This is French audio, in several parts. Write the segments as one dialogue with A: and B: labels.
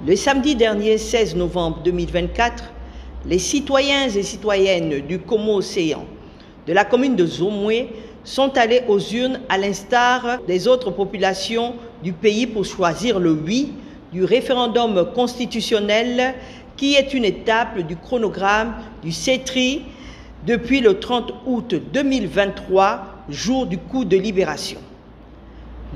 A: Le samedi dernier, 16 novembre 2024, les citoyens et citoyennes du Komo-Océan de la commune de Zomoué sont allés aux urnes à l'instar des autres populations du pays pour choisir le oui du référendum constitutionnel qui est une étape du chronogramme du CETRI depuis le 30 août 2023, jour du coup de libération.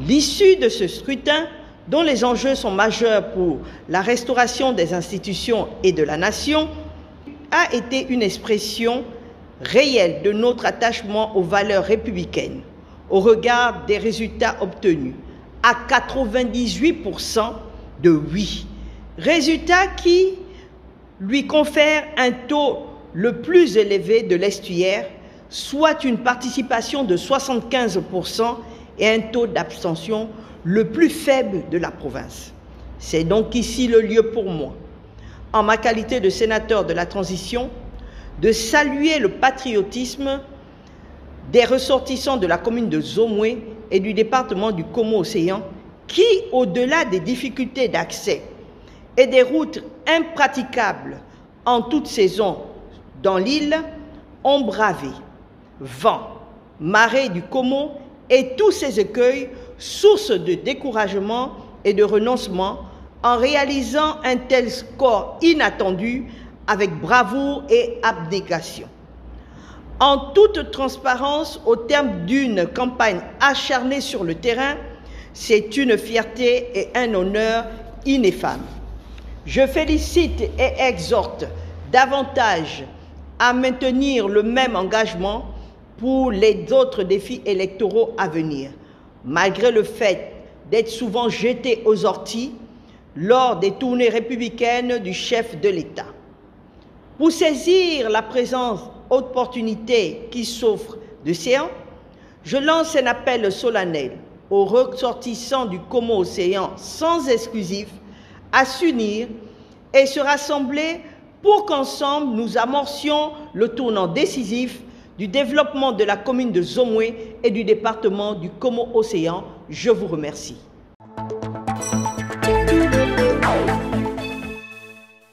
A: L'issue de ce scrutin, dont les enjeux sont majeurs pour la restauration des institutions et de la nation, a été une expression réelle de notre attachement aux valeurs républicaines au regard des résultats obtenus à 98% de oui. Résultat qui lui confère un taux le plus élevé de l'estuaire, soit une participation de 75% et un taux d'abstention le plus faible de la province. C'est donc ici le lieu pour moi, en ma qualité de sénateur de la transition, de saluer le patriotisme des ressortissants de la commune de Zomoué et du département du Komo-Océan qui, au-delà des difficultés d'accès et des routes impraticables en toute saison dans l'île, ont bravé vent, marée du Komo et tous ces écueils, source de découragement et de renoncement, en réalisant un tel score inattendu avec bravoure et abnégation. En toute transparence, au terme d'une campagne acharnée sur le terrain, c'est une fierté et un honneur ineffable. Je félicite et exhorte davantage à maintenir le même engagement pour les autres défis électoraux à venir, malgré le fait d'être souvent jeté aux orties lors des tournées républicaines du chef de l'État. Pour saisir la présente opportunité qui s'offre de séance, je lance un appel solennel aux ressortissants du Komo-Océan sans exclusif à s'unir et se rassembler pour qu'ensemble nous amorcions le tournant décisif du développement de la commune de Zomoué et du département du Komo-Océan. Je vous remercie.